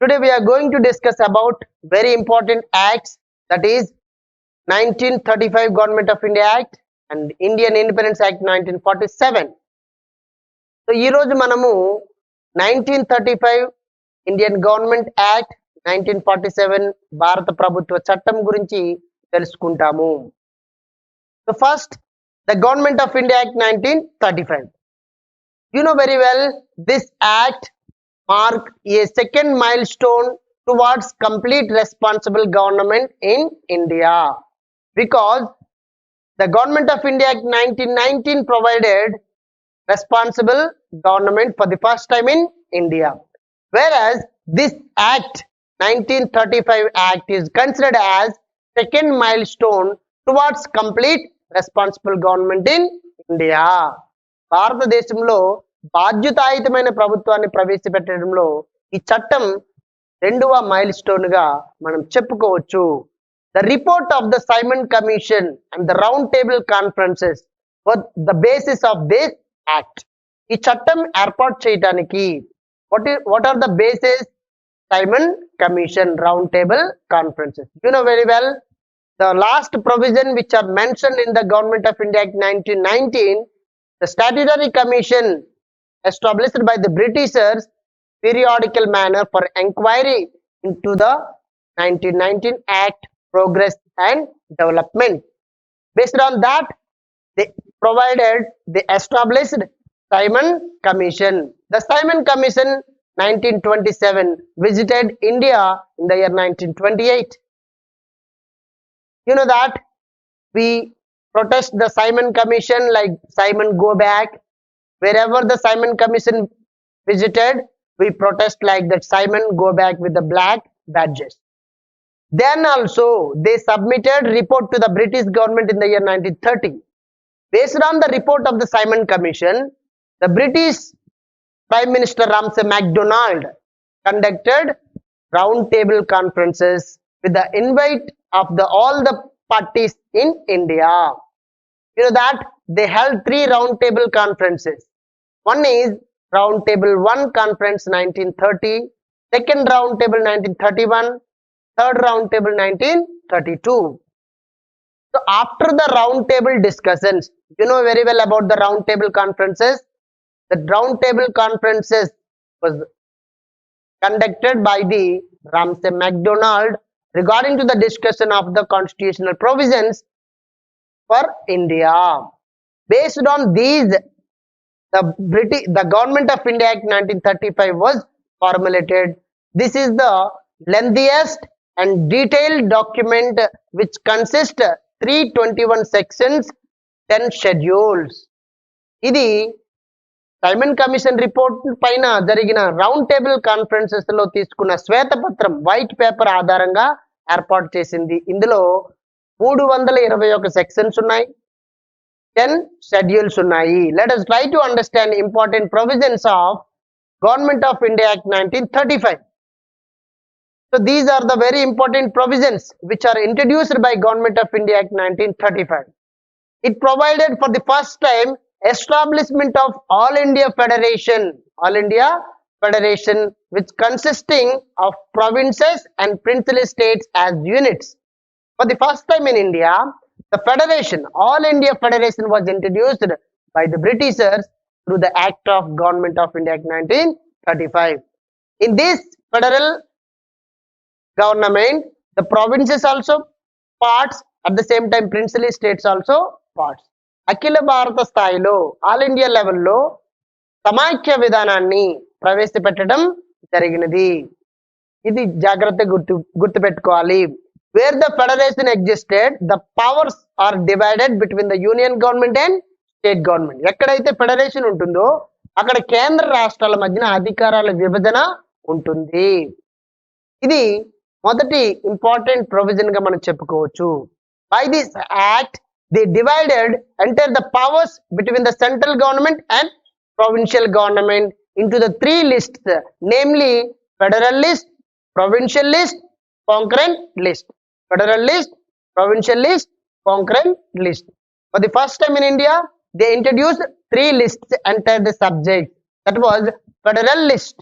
Today we are going to discuss about very important acts, that is 1935 Government of India Act and Indian Independence Act 1947. So ఈ రోజు మనము 1935 Indian government act 1947 భారత ప్రభుత్వ చట్టం గురించి తెలుసుకుంటాము. So first, the Government of India Act 1935. You know very well, this act marked a second milestone towards complete responsible government in India, because the Government of India Act 1919 provided responsible government for the first time in India, whereas this act 1935 act is considered as second milestone towards complete responsible government in India. భారతదేశంలో బాధ్యతాయుతమైన ప్రభుత్వాన్ని ప్రవేశపెట్టడంలో ఈ చట్టం రెండవ mile stone గా మనం చెప్పుకోవచ్చు. The report of the Simon Commission and the round table conferences were the basis of this act. ఈ చట్టం ఏర్పాటు చేయడానికి what are the basis? Simon Commission, round table conferences. You know very well, the last provision which are mentioned in the Government of India Act 1919, the statutory commission established by the Britishers periodical manner for inquiry into the 1919 Act progress and development. Based on that, they established Simon Commission. The Simon Commission 1927 visited India in the year 1928. You know that we protest the Simon Commission, like Simon go back. Wherever the Simon Commission visited, we protest like that, Simon go back with the black badges. Then also they submitted report to the British government in the year 1930. Based on the report of the Simon Commission, the British Prime Minister Ramsay MacDonald conducted round table conferences with the invite of all the parties in India. You know that they held 3 round table conferences. One is round table 1 conference 1930, second round table 1931, third round table 1932. So after the round table discussions, you know very well about the round table conferences. The round table conferences was conducted by the Ramsay MacDonald regarding to the discussion of the constitutional provisions for India. Based on these, the Government of India Act 1935 was formulated. This is the lengthiest and detailed document which consists 321 sections, 10 schedules. ఇది Simon commission report పైన జరిగిన round table conferences లో తీసుకున్న శ్వేతపత్రం, white paper ఆధారంగా ఏర్పాటు చేసింది. ఇందులో 321 సెక్షన్స్ ఉన్నాయి, 10 షెడ్యూల్స్ ఉన్నాయి. Let us try to understand important provisions of Government of India Act 1935. So these are the very important provisions which are introduced by Government of India Act 1935. It provided for the first time establishment of All India Federation, which consisting of provinces and princely states as units. For the first time in India, the federation, All India Federation, was introduced by the Britishers through the Act of Government of India Act 1935. In this federal government, the provinces also parts, at the same time princely states also parts. అఖిల భారత స్థాయిలో all India లెవెల్లో సమాఖ్య విధానాన్ని ప్రవేశపెట్టడం జరిగినది. ఇది జాగ్రత్తగా గుర్తుపెట్టుకోవాలి. Where the federation existed, the powers are divided between the union government and state government. ఎక్కడైతే ఫెడరేషన్ ఉంటుందో అక్కడ కేంద్ర రాష్ట్రాల మధ్యన అధికారాల విభజన ఉంటుంది. ఇది మొదటి ఇంపార్టెంట్ ప్రొవిజన్ గా మనం చెప్పుకోవచ్చు. By this act they divided the powers between the central government and provincial government into the 3 lists, namely federal list, provincial list, concurrent list. Federal list, provincial list, concurrent list. For the first time in India, they introduced 3 lists under the subject. That was federal list,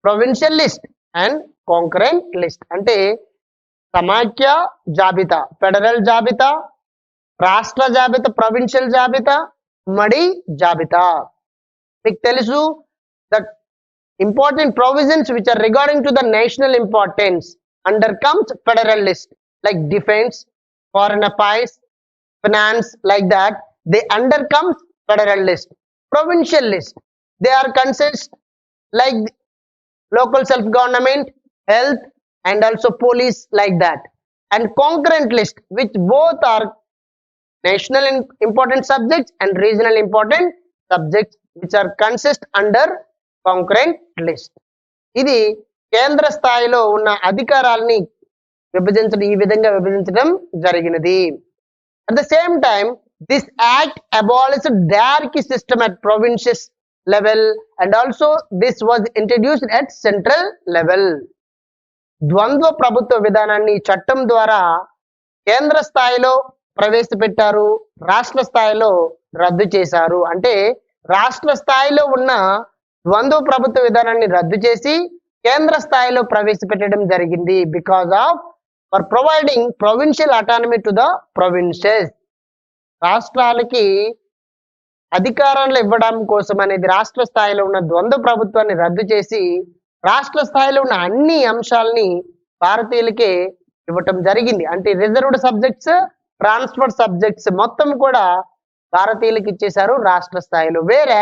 provincial list and concurrent list అంటే సమాఖ్య జాబితా, federal జాబితా, రాష్ట్ర జాబితా, provincial జాబితా, ఉమ్మడి జాబితా. మీకు తెలుసు the important provisions which are regarding to the national importance under comes federal list, like defense, foreign affairs, finance, like that they under comes federal list. Provincial list, they are consist like local self government, health, and also police, like that. And concurrent list, which both are national important subjects and regional important subjects, which are consist under concurrent list. ఇది కేంద్ర స్థాయిలో ఉన్న అధికారాలని విభజించడం, ఈ విధంగా విభజించడం జరిగినది. At the same time this act abolished diarchy system at provincial level and also this was introduced at central level. ద్వంద్వ ప్రభుత్వ విధానాన్ని చట్టం ద్వారా కేంద్ర స్థాయిలో ప్రవేశపెట్టారు, రాష్ట్ర స్థాయిలో రద్దు చేశారు. అంటే రాష్ట్ర స్థాయిలో ఉన్న ద్వంద్వ ప్రభుత్వ విధానాన్ని రద్దు చేసి కేంద్ర స్థాయిలో ప్రవేశపెట్టడం జరిగింది. Because of for providing provincial autonomy to the provinces, రాష్ట్రాలకి అధికారాలు ఇవ్వడం కోసం అనేది రాష్ట్ర స్థాయిలో ఉన్న ద్వంద్వ ప్రభుత్వాన్ని రద్దు చేసి రాష్ట్ర స్థాయిలో ఉన్న అన్ని అంశాలని భారతీయులకే ఇవ్వటం జరిగింది. అంటే రిజర్వ్డ్ సబ్జెక్ట్స్, ట్రాన్స్ఫర్ సబ్జెక్ట్స్ మొత్తం కూడా భారతీయులకు ఇచ్చేశారు రాష్ట్ర స్థాయిలో. Where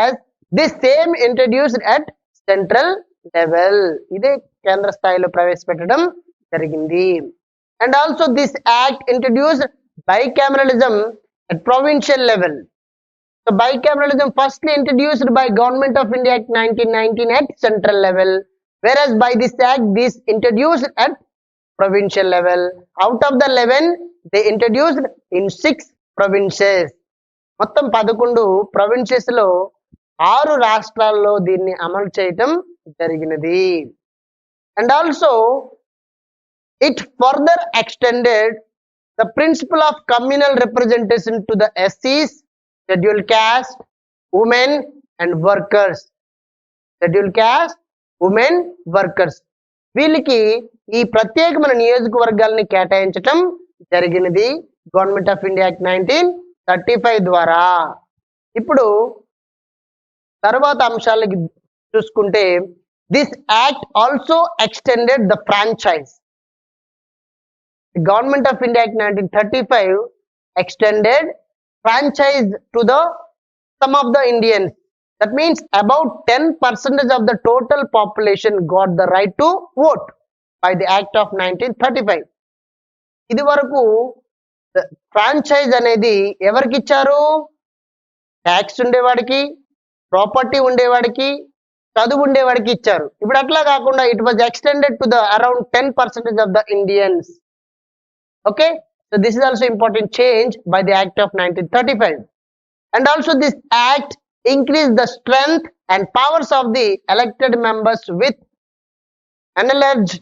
this same introduced at central level, ఇదే కేంద్ర స్థాయిలో ప్రవేశపెట్టడం జరిగింది. And also this act introduced bicameralism at provincial level. So bicameralism firstly introduced by Government of India Act 1919 at central level, whereas by this act this introduced at provincial level. Out of the 11 they introduced in 6 provinces. మొత్తం 11 provinces లో 6 రాష్ట్రాల్లో దీన్ని అమలు చేయటం జరిగినది. And also it further extended the principle of communal representation to the SCs, scheduled caste, women and workers. Scheduled caste, women, workers. వీళ్ళకి ఈ ప్రత్యేకమైన నియోజకవర్గాలని కేటాయించటం జరిగినది గవర్నమెంట్ ఆఫ్ ఇండియా యాక్ట్ 1935 ద్వారా. ఇప్పుడు తర్వాత అంశాలకి చూసుకుంటే this act also extended the franchise. The Government of India Act 1935 extended franchise to the some of the Indians. That means about 10% of the total population got the right to vote by the Act of 1935. ఇది వరకు franchise అనేది ఎవరికి ఇచ్చారు? Tax ఉండేవాడికి, property ఉండేవాడికి, చదువు ఉండేవాడికి ఇచ్చారు. ఇప్పుడు అట్లా కాకుండా it was extended to the around 10% of the Indians. Okay, so this is also important change by the Act of 1935. And also this act increased the strength and powers of the elected members with enlarged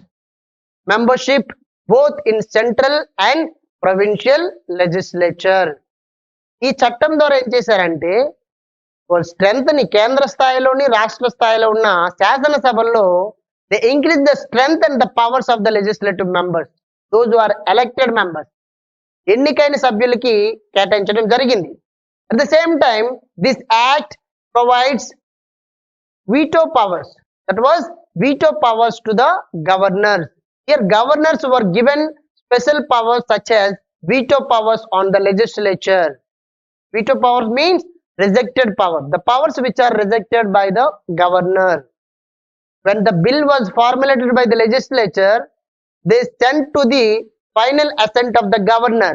membership both in central and provincial legislature. ఈ చట్టం ద్వారా ఏం చేశారంటే వాళ్ళ strength ని కేంద్ర స్థాయిలోని రాష్ట్ర స్థాయిలో ఉన్న శాసనసభల్లో they increase the strength and the powers of the legislative members, those who are elected members, ఎన్నికైన సభ్యులకి కేటాయించడం జరిగింది. At the same time this act provides veto powers. That was veto powers to the governors. Here governors were given special powers such as veto powers on the legislature. Veto powers means rejected power, the powers which are rejected by the governor. When the bill was formulated by the legislature, they sent to the final assent of the governor.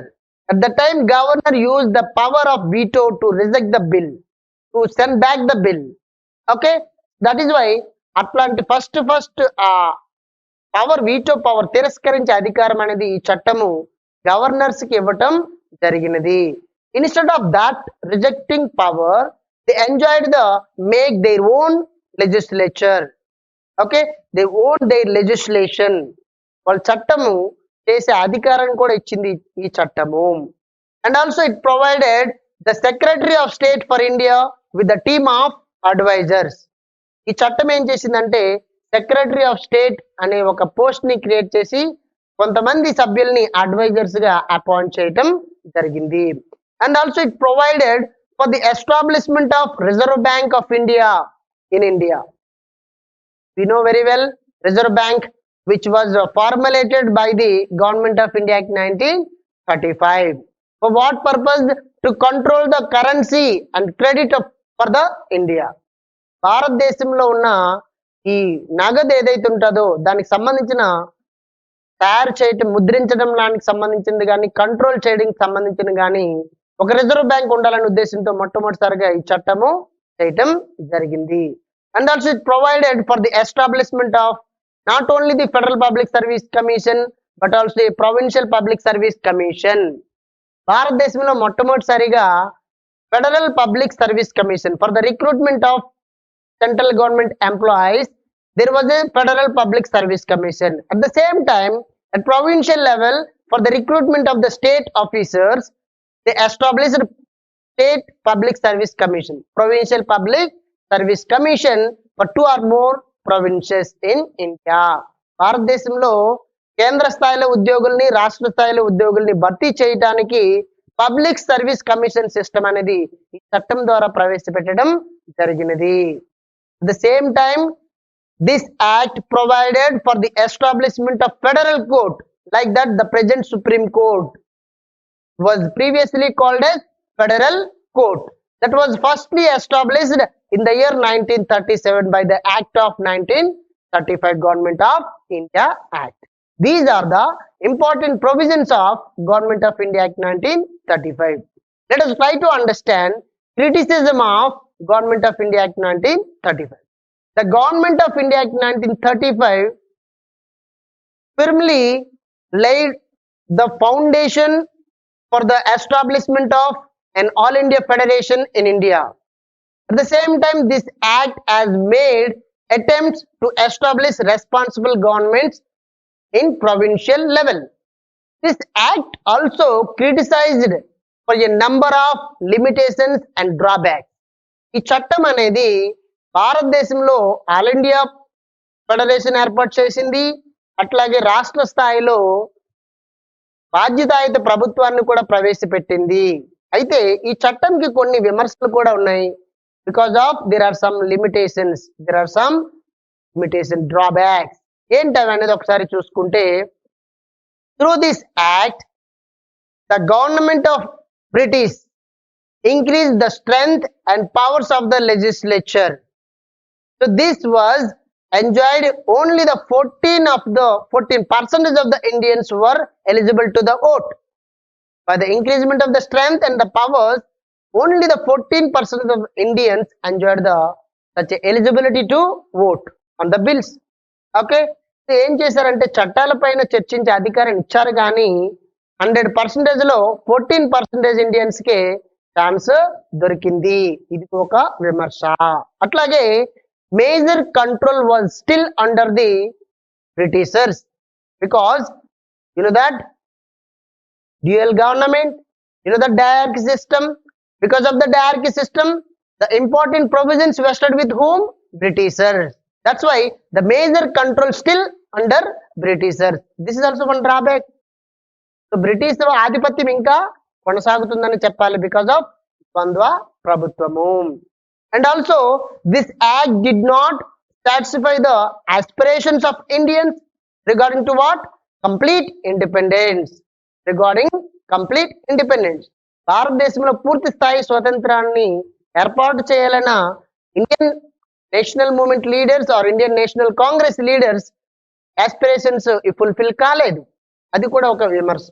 At the time governor used the power of veto to reject the bill, to send back the bill. Okay, that is why అట్లాంటి first power, veto power, తిరస్కరించే అధికారం అనేది ఈ చట్టము governors కి ఇవ్వటం జరిగినది. Instead of that rejecting power they enjoyed the make their own legislature. Okay, they own their legislation. వాళ్ళ చట్టము చేసే అధికారం కూడా ఇచ్చింది ఈ చట్టము. And also it provided the secretary of state for India with the team of advisers. ఈ చట్టం ఏం చేసిందంటే సెక్రటరీ ఆఫ్ స్టేట్ అనే ఒక పోస్ట్ ని క్రియేట్ చేసి కొంతమంది సభ్యుల్ని అడ్వైజర్స్ గా అపాయింట్ చేయటం జరిగింది. And also it provided for the establishment of reserve bank of India in India. We know very well Reserve Bank, which was formulated by the Government of India Act 1935. For what purpose? To control the currency and credit for the India. భారతదేశంలో ఉన్న ఈ నగదు ఏదైతే ఉంటుందో దానికి సంబంధించిన తయారు చేయటం, ముద్రించడం దానికి సంబంధించింది కానీ, కంట్రోల్ చేయడానికి సంబంధించింది కానీ ఒక రిజర్వ్ బ్యాంక్ ఉండాలనే ఉద్దేశంతో మొట్టమొదటిసారిగా ఈ చట్టము చేయటం జరిగింది. And also it provided for the establishment of not only the Federal Public Service Commission but also the Provincial Public Service Commission. భారతదేశంలో మొట్టమొదటిసారిగా federal public service commission for the recruitment of central government employees. there was a Federal Public Service Commission. At the same time, at provincial level, for the recruitment of the state officers, they established State Public Service Commission, Provincial Public Service Commission for 2 or more provinces in India. భారతదేశంలో కేంద్ర స్థాయిలో ఉద్యోగుల్ని, రాష్ట్ర స్థాయిలో ఉద్యోగుల్ని భర్తీ చేయడానికి public service commission system అనేది ఈ చట్టం ద్వారా ప్రవేశపెట్టడం జరిగినది. At the same time, this act provided for the establishment of federal court, like that the present Supreme Court was previously called as Federal Court. That was firstly established in the year 1937 by the Act of 1935, Government of India Act. These are the important provisions of Government of India Act 1935. Let us try to understand criticism of Government of India Act 1935. The Government of India Act 1935 firmly laid the foundation for the establishment of an All India Federation in India. At the same time, this act has made attempts to establish responsible governments in provincial level. This act also criticized for a number of limitations and drawbacks. ఈ చట్టం అనేది భారతదేశంలో all India federation ఏర్పాటు చేసింది. అట్లాగే రాష్ట్ర స్థాయిలో బాధ్యతాయుత ప్రభుత్వాన్ని కూడా ప్రవేశపెట్టింది. అయితే ఈ చట్టంకి కొన్ని విమర్శలు కూడా ఉన్నాయి. Because of there are some limitations, drawbacks. ఏంటవి అనేది ఒకసారి చూసుకుంటే, through this act the government of British increased the strength and powers of the legislature. So this was enjoyed only the 14% of the Indians were eligible to the vote. By the increasement of the strength and the powers, only the 14% of Indians enjoyed the such eligibility to vote on the bills. Okay, so ఏం చేశారంటే చట్టాల పైన చర్చించే అధికారం ఇచ్చారు కానీ 100% లో 14% Indians కే chance దొరికింది. ఇది ఒక విమర్శ. అట్లాగే major control was still under the Britishers because you know that dual government, the diarchy system. Because of the diarchy system, the important provisions vested with whom? Britishers. That's why the major control still under Britishers. This is also one drawback. So British ఆధిపత్యం ఇంకా కొనసాగుతుందని చెప్పాలి because of ద్వంద్వ ప్రభుత్వము. And also this act did not satisfy the aspirations of Indians regarding to what? Complete independence. భారతదేశంలో పూర్తి స్థాయి స్వతంత్రాన్ని ఏర్పాటు చేయాలన్న Indian national movement leaders or Indian National Congress leaders aspirations fulfil కాలేదు. అది కూడా ఒక విమర్శ.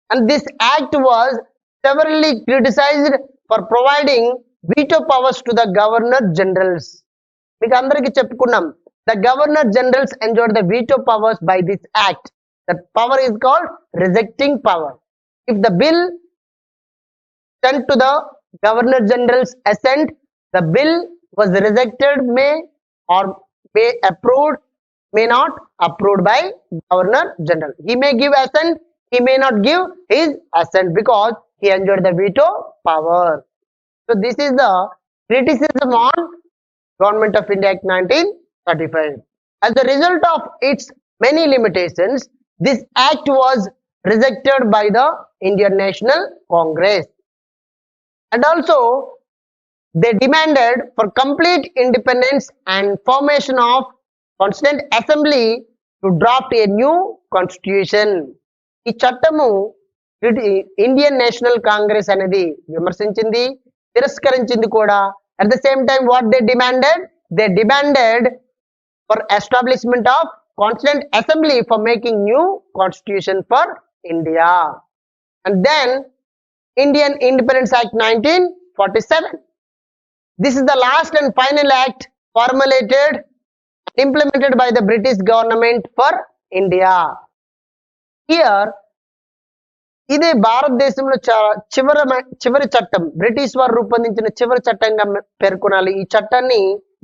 And this act was severely criticized for providing veto powers to the governor generals. మీకు అందరికీ చెప్పుకున్నాం, the governor generals enjoyed the veto powers by this act. That power is called rejecting power. If the bill sent to the governor general's assent, the bill was rejected, may approved, may not approved by governor general. He may give assent, he may not give his assent because he enjoyed the veto power. So this is the criticism on Government of India Act 1935. 35. As a result of its many limitations, this act was rejected by the Indian National Congress. And also, they demanded for complete independence and formation of Constituent Assembly to draft a new constitution. ఈ చట్టము Indian National Congress అనేది విమర్శించింది, తిరస్కరించింది కూడా. At the same time what they demanded for establishment of constituent assembly for making new constitution for India. And then Indian Independence Act 1947. This is the last and final act formulated and implemented by the British government for India. Here, ఇదే భారతదేశంలో చివరి చట్టం, British వారు రూపొందించిన చివరి చట్టంగా పేర్కొనాలి. ఈ చట్టాన్ని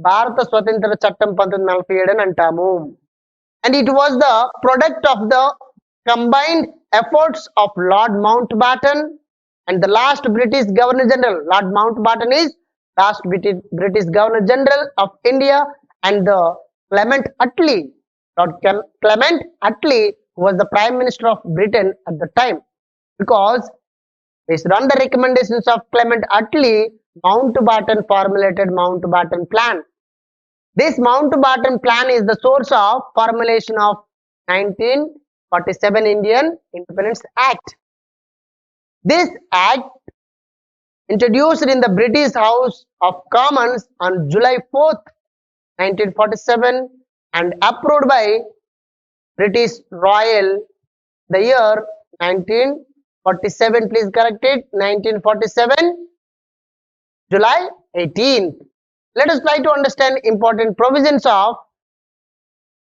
భారత స్వతంత్ర చట్టం 1947 అని అంటాము. And it was the product of the combined efforts of Lord Mountbatten and the last British Governor General. Lord Mountbatten is last British Governor General of India, and the Clement Attlee. Lord Clement Attlee was the Prime Minister of Britain at the time, because based on the recommendations of Clement Attlee, Mountbatten formulated Mountbatten Plan. This Mountbatten Plan is the source of formulation of 1947 Indian Independence Act. This act, introduced in the British House of Commons on July 4th, 1947 and approved by British Royal the year 1947, please correct it, 1947 July 18th. Let us try to understand important provisions of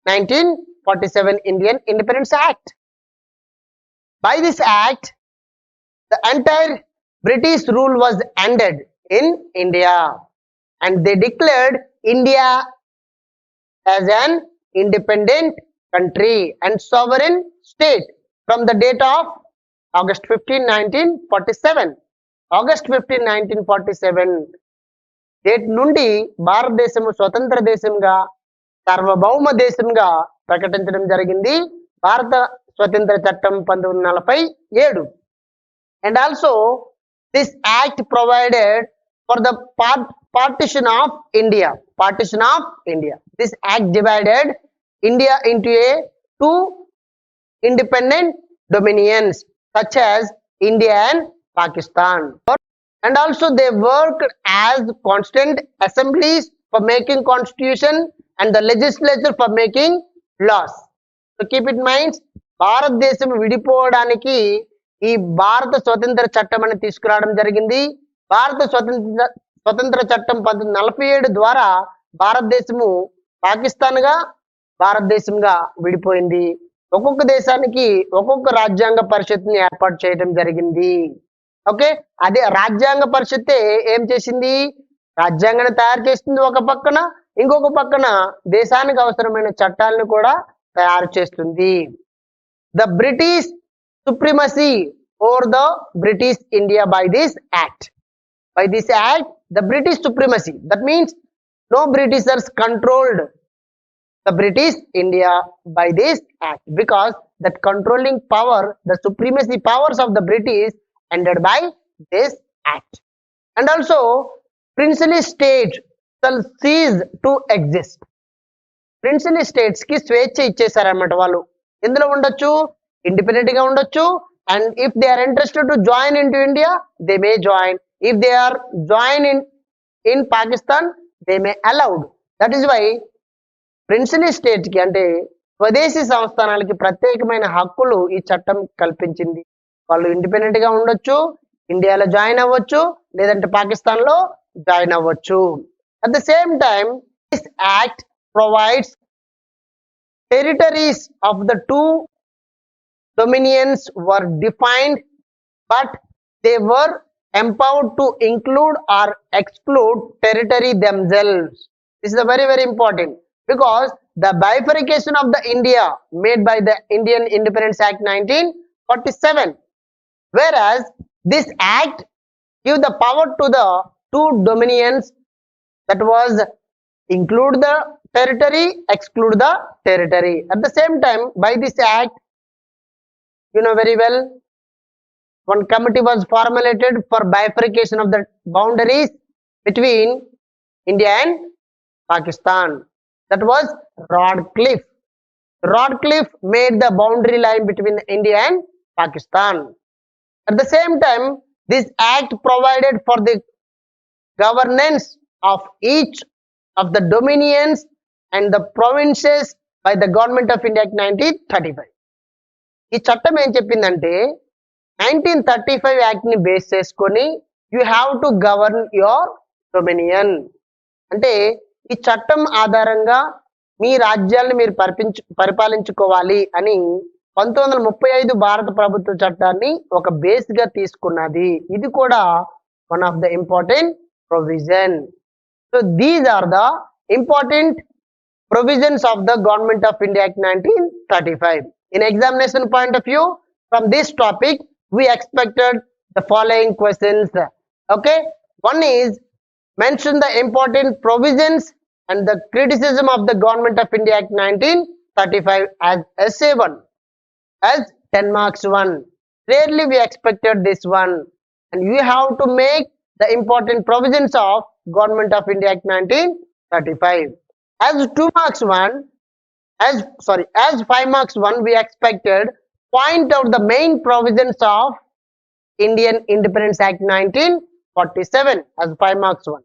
1947 Indian Independence Act. By this act, the entire British rule was ended in India, and they declared India as an independent country and sovereign state from the date of August 15, 1947. August 15, 1947 date నుండి భారతదేశం స్వతంత్ర దేశంగా, సార్వభౌమ దేశంగా ప్రకటించడం జరిగింది. భారత స్వతంత్ర చట్టం 1947. And also, this act provided for the partition of India. Partition of India. This act divided India into two independent dominions, such as India and Pakistan. And also, they worked as constant assemblies for making constitution and the legislature for making laws. So keep in mind, భారతదేశం విడిపోవడానికి ఈ భారత స్వతంత్ర చట్టం అని తీసుకురావడం జరిగింది. భారత స్వతంత్ర చట్టం 1947 ద్వారా భారతదేశము పాకిస్తాన్ గా, భారతదేశంగా విడిపోయింది. ఒక్కొక్క దేశానికి ఒక్కొక్క రాజ్యాంగ పరిషత్ని ఏర్పాటు చేయడం జరిగింది. ఓకే, అదే రాజ్యాంగ పరిషత్తే ఏం చేసింది, రాజ్యాంగాన్ని తయారు చేస్తుంది ఒక పక్కన, ఇంకొక పక్కన దేశానికి అవసరమైన చట్టాలను కూడా తయారు చేస్తుంది. The British supremacy over the British India by this act. By this act, the British supremacy, that means no Britishers controlled the British India by this act, because that controlling power, the supremacy powers of the British ended by this act. And also, princely states shall cease to exist. Princely states ki స్వేచ్ఛ ఇచ్చేసారన్నమాట. వాళ్ళు ఎందులో ఉండొచ్చు, independent గా ఉండొచ్చు. And if they are interested to join into India, they may join. If they are join in Pakistan, they may allowed. That is why princely state కి, అంటే స్వదేశీ సంస్థానాలకి ప్రత్యేకమైన హక్కులు ఈ చట్టం కల్పించింది. వాళ్ళు ఇండిపెండెంట్ గా ఉండొచ్చు, ఇండియాలో జాయిన్ అవ్వచ్చు, లేదంటే పాకిస్తాన్ లో జాయిన్ అవ్వచ్చు. At the same time, this act provides territories of the two dominions were defined, but they were empowered to include or exclude territory themselves. This is a very, very important, because the bifurcation of the India made by the Indian Independence Act 1947, whereas this act give the power to the two dominions, that was include the territory, exclude the territory. At the same time, by this act, you know very well, one committee was formulated for bifurcation of the boundaries between India and Pakistan. That was Radcliffe. Radcliffe made the boundary line between India and Pakistan. At the same time, this act provided for the governance of each of the dominions and the provinces by the government of India Act 1935. ఈ చట్టం ఏం చెప్పిందంటే 1935 act ని base చేసుకొని you have to govern your dominion. అంటే ఈ చట్టం ఆధారంగా మీ రాజ్యాలను మీరు పరిపాలించుకోవాలి అని 1935 భారత ప్రభుత్వ చట్టాన్ని ఒక బేస్ గా తీసుకున్నది. ఇది కూడా one of the important provision. So these are the important provisions of the Government of India Act 1935. In examination point of view, from this topic, we expected the following questions. Okay, one is mention the important provisions and the criticism of the Government of India Act 1935 as essay 1, as 10 marks 1. Rarely we expected this one, and you have to make the important provisions of Government of India Act 1935. As 2 marks 1, as 5 marks 1, we expected point out the main provisions of Indian Independence Act 1947 as 5 marks 1.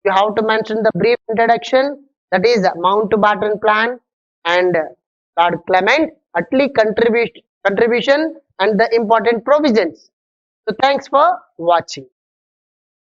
You have to mention the brief introduction, that is Mountbatten Plan and Lord Clement Attlee contribution and the important provisions. So thanks for watching.